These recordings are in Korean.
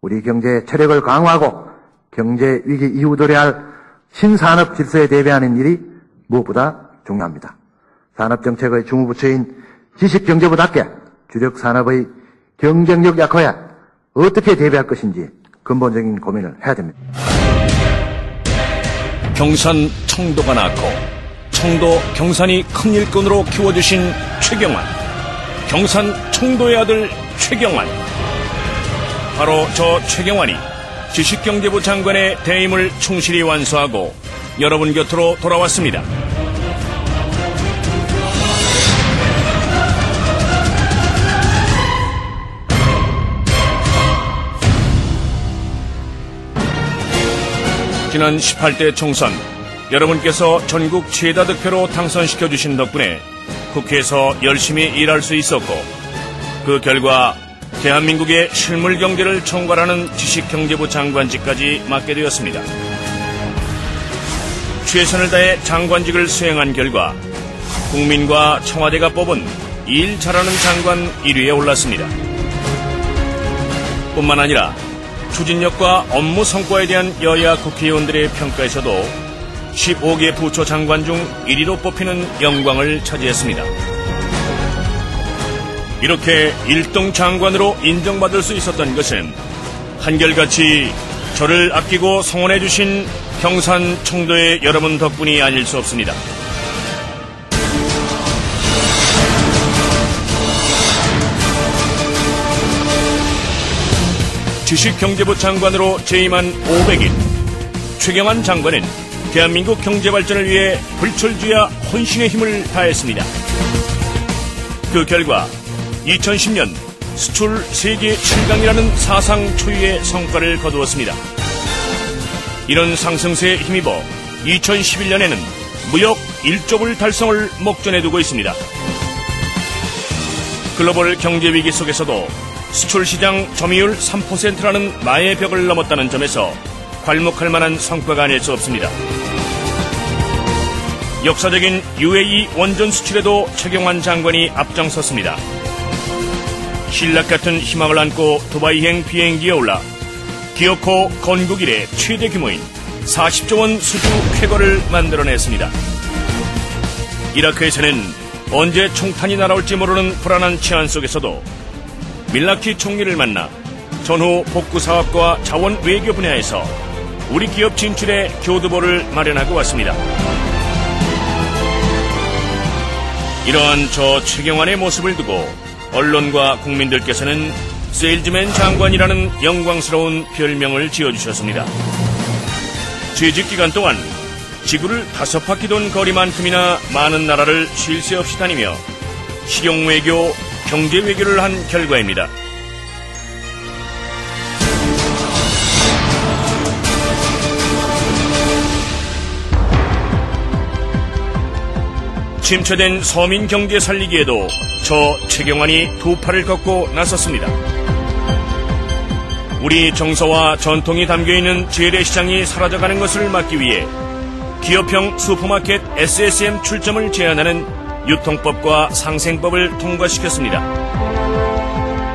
우리 경제의 체력을 강화하고 경제 위기 이후 도래할 신산업 질서에 대비하는 일이 무엇보다 중요합니다. 산업정책의 주무부처인 지식경제부답게 주력 산업의 경쟁력 약화에 어떻게 대비할 것인지 근본적인 고민을 해야 됩니다. 경산 청도가 낳고 청도 경산이 큰 일꾼으로 키워주신 최경환. 경산 청도의 아들 최경환. 바로 저 최경환이 지식경제부 장관의 대임을 충실히 완수하고 여러분 곁으로 돌아왔습니다. 지난 18대 총선 여러분께서 전국 최다 득표로 당선시켜주신 덕분에 국회에서 열심히 일할 수 있었고 그 결과 대한민국의 실물 경제를 총괄하는 지식경제부 장관직까지 맡게 되었습니다. 최선을 다해 장관직을 수행한 결과 국민과 청와대가 뽑은 일 잘하는 장관 1위에 올랐습니다. 뿐만 아니라 추진력과 업무 성과에 대한 여야 국회의원들의 평가에서도 15개 부처 장관 중 1위로 뽑히는 영광을 차지했습니다. 이렇게 1등 장관으로 인정받을 수 있었던 것은 한결같이 저를 아끼고 성원해 주신 경산 청도의 여러분 덕분이 아닐 수 없습니다. 지식경제부 장관으로 재임한 500일, 최경환 장관은 대한민국 경제발전을 위해 불철주야 혼신의 힘을 다했습니다. 그 결과 2010년 수출 세계 7강이라는 사상 초유의 성과를 거두었습니다. 이런 상승세에 힘입어 2011년에는 무역 1조불 달성을 목전에 두고 있습니다. 글로벌 경제위기 속에서도 수출시장 점유율 3%라는 마의 벽을 넘었다는 점에서 괄목할 만한 성과가 아닐 수 없습니다. 역사적인 UAE 원전 수출에도 최경환 장관이 앞장섰습니다. 신락 같은 희망을 안고 두바이행 비행기에 올라 기어코 건국 이래 최대 규모인 40조 원 수주 쾌거를 만들어냈습니다. 이라크에서는 언제 총탄이 날아올지 모르는 불안한 치안 속에서도 밀라키 총리를 만나 전후 복구 사업과 자원 외교 분야에서 우리 기업 진출에 교두보를 마련하고 왔습니다. 이러한 저 최경환의 모습을 두고 언론과 국민들께서는 세일즈맨 장관이라는 영광스러운 별명을 지어주셨습니다. 재직 기간 동안 지구를 5바퀴 돈 거리만큼이나 많은 나라를 쉴 새 없이 다니며 실용외교, 경제외교를 한 결과입니다. 침체된 서민 경제 살리기에도 저 최경환이 두 팔을 걷고 나섰습니다. 우리 정서와 전통이 담겨있는 재래시장이 사라져가는 것을 막기 위해 기업형 슈퍼마켓 SSM 출점을 제한하는 유통법과 상생법을 통과시켰습니다.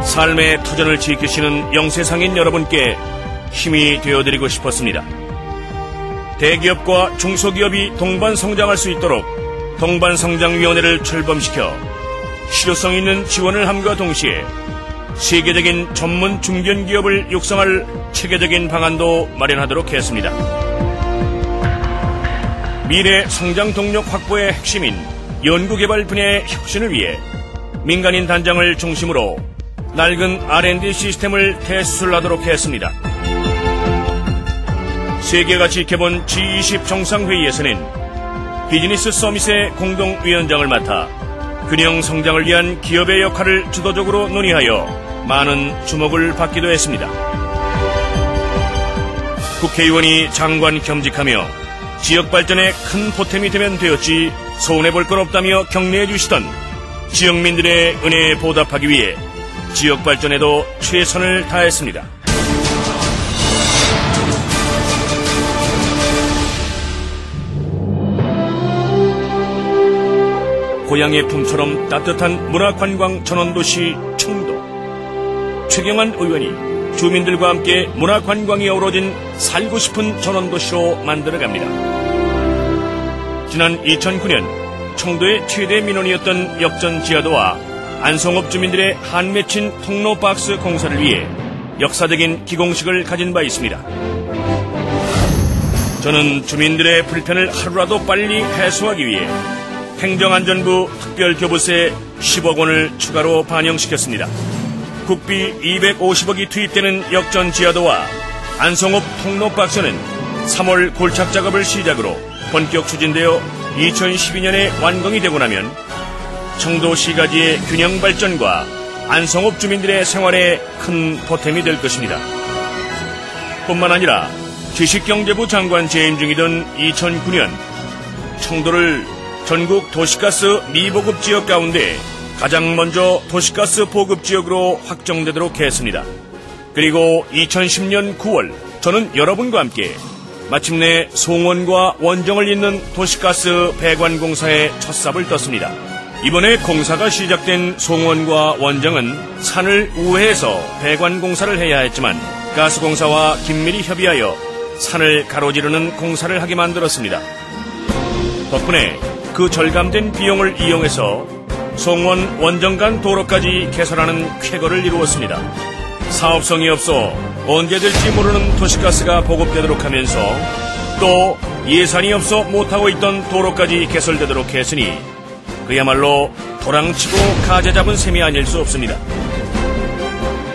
삶의 터전을 지키시는 영세상인 여러분께 힘이 되어드리고 싶었습니다. 대기업과 중소기업이 동반 성장할 수 있도록 동반성장위원회를 출범시켜 실효성 있는 지원을 함과 동시에 세계적인 전문 중견기업을 육성할 체계적인 방안도 마련하도록 했습니다. 미래 성장 동력 확보의 핵심인 연구개발 분야의 혁신을 위해 민간인 단장을 중심으로 낡은 R&D 시스템을 대수술하도록 했습니다. 세계가 지켜본 G20 정상회의에서는 비즈니스 서밋의 공동위원장을 맡아 균형 성장을 위한 기업의 역할을 주도적으로 논의하여 많은 주목을 받기도 했습니다. 국회의원이 장관 겸직하며 지역 발전에 큰 보탬이 되면 되었지 손해볼 건 없다며 격려해 주시던 지역민들의 은혜에 보답하기 위해 지역 발전에도 최선을 다했습니다. 고향의 품처럼 따뜻한 문화관광 전원도시 청도. 최경환 의원이 주민들과 함께 문화관광이 어우러진 살고 싶은 전원도시로 만들어갑니다. 지난 2009년 청도의 최대 민원이었던 역전 지하도와 안성읍 주민들의 한 맺힌 통로박스 공사를 위해 역사적인 기공식을 가진 바 있습니다. 저는 주민들의 불편을 하루라도 빨리 해소하기 위해 행정안전부 특별교부세 10억 원을 추가로 반영시켰습니다. 국비 250억이 투입되는 역전 지하도와 안성읍 통로박스는 3월 골착 작업을 시작으로 본격 추진되어 2012년에 완공이 되고 나면 청도시가지의 균형 발전과 안성읍 주민들의 생활에 큰 보탬이 될 것입니다. 뿐만 아니라 지식경제부 장관 재임 중이던 2009년 청도를 전국 도시가스 미보급 지역 가운데 가장 먼저 도시가스 보급 지역으로 확정되도록 했습니다. 그리고 2010년 9월 저는 여러분과 함께 마침내 송원과 원정을 잇는 도시가스 배관공사에 첫 삽을 떴습니다. 이번에 공사가 시작된 송원과 원정은 산을 우회해서 배관공사를 해야 했지만 가스공사와 긴밀히 협의하여 산을 가로지르는 공사를 하게 만들었습니다. 덕분에 그 절감된 비용을 이용해서 송원 원정 간 도로까지 개설하는 쾌거를 이루었습니다. 사업성이 없어 언제 될지 모르는 도시가스가 보급되도록 하면서 또 예산이 없어 못하고 있던 도로까지 개설되도록 했으니 그야말로 도랑치고 가재 잡은 셈이 아닐 수 없습니다.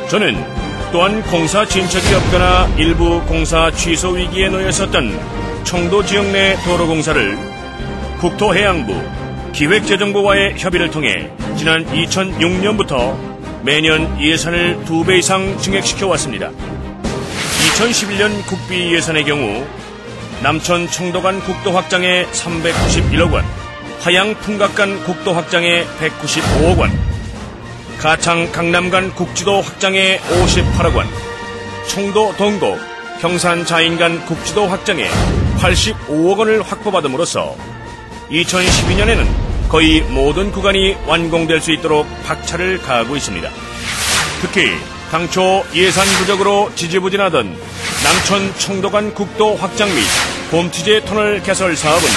저는 또한 공사 진척이 없거나 일부 공사 취소 위기에 놓였었던 청도 지역 내 도로공사를 국토해양부, 기획재정부와의 협의를 통해 지난 2006년부터 매년 예산을 2배 이상 증액시켜 왔습니다. 2011년 국비 예산의 경우 남천 청도 간 국도 확장에 391억 원, 화양 풍각 간 국도 확장에 195억 원, 가창 강남 간 국지도 확장에 58억 원, 청도 동곡 경산 자인 간 국지도 확장에 85억 원을 확보받음으로써 2012년에는 거의 모든 구간이 완공될 수 있도록 박차를 가하고 있습니다. 특히 당초 예산 부족으로 지지부진하던 남천 청도 간 국도 확장 및 봄티제 터널 개설 사업은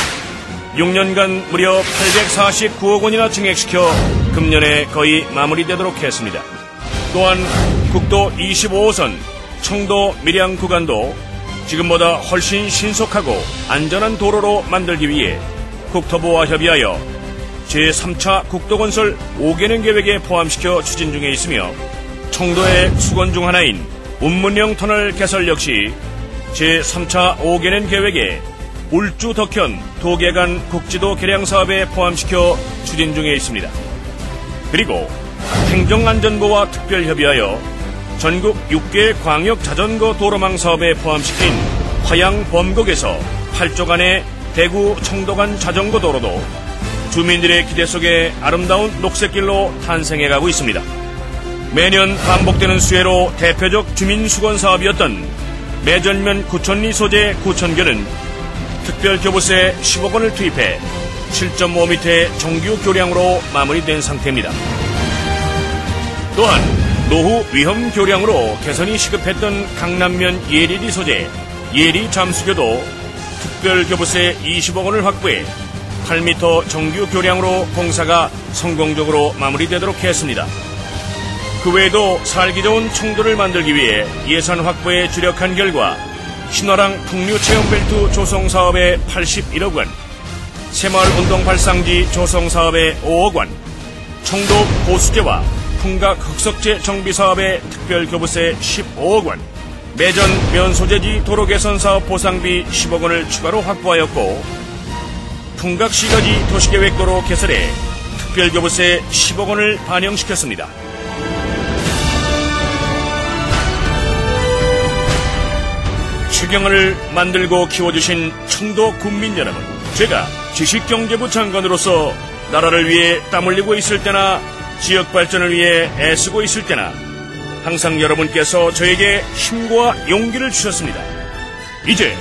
6년간 무려 849억 원이나 증액시켜 금년에 거의 마무리되도록 했습니다. 또한 국도 25호선 청도 밀양 구간도 지금보다 훨씬 신속하고 안전한 도로로 만들기 위해 국토부와 협의하여 제3차 국도건설 5개년 계획에 포함시켜 추진 중에 있으며 청도의 수건 중 하나인 운문령 터널 개설 역시 제3차 5개년 계획에 울주 덕현 도계 간 국지도 개량 사업에 포함시켜 추진 중에 있습니다. 그리고 행정안전부와 특별협의하여 전국 6개 광역 자전거 도로망 사업에 포함시킨 화양 범곡에서 8조간의 대구 청도 간 자전거 도로도 주민들의 기대 속에 아름다운 녹색길로 탄생해가고 있습니다. 매년 반복되는 수혜로 대표적 주민수건 사업이었던 매전면 구천리 소재 구천교는 특별교부세 10억 원을 투입해 7.5m의 정규 교량으로 마무리된 상태입니다. 또한 노후 위험 교량으로 개선이 시급했던 강남면 예리리 소재 예리 잠수교도 특별교부세 20억 원을 확보해 8m 정규 교량으로 공사가 성공적으로 마무리되도록 했습니다. 그 외에도 살기 좋은 청도를 만들기 위해 예산 확보에 주력한 결과 신화랑 풍류체험벨트 조성 사업에 81억 원, 새마을 운동 발상지 조성 사업에 5억 원, 청도 보수제와 풍각 흑석제 정비 사업에 특별교부세 15억 원, 매전 면소재지 도로 개선 사업 보상비 10억 원을 추가로 확보하였고 풍각시가지 도시계획도로 개설해 특별교부세 10억 원을 반영시켰습니다. 최경환을 만들고 키워주신 청도 국민 여러분, 제가 지식경제부 장관으로서 나라를 위해 땀 흘리고 있을 때나 지역 발전을 위해 애쓰고 있을 때나 항상 여러분께서 저에게 힘과 용기를 주셨습니다. 이제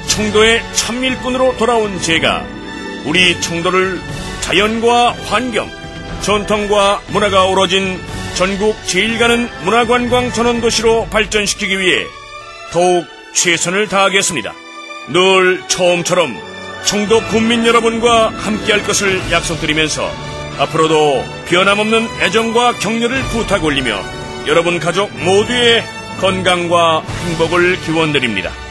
청도의 참일꾼으로 돌아온 제가 우리 청도를 자연과 환경, 전통과 문화가 어우러진 전국 제일 가는 문화관광 전원도시로 발전시키기 위해 더욱 최선을 다하겠습니다. 늘 처음처럼 청도 국민 여러분과 함께할 것을 약속드리면서 앞으로도 변함없는 애정과 격려를 부탁 올리며 여러분 가족 모두의 건강과 행복을 기원드립니다.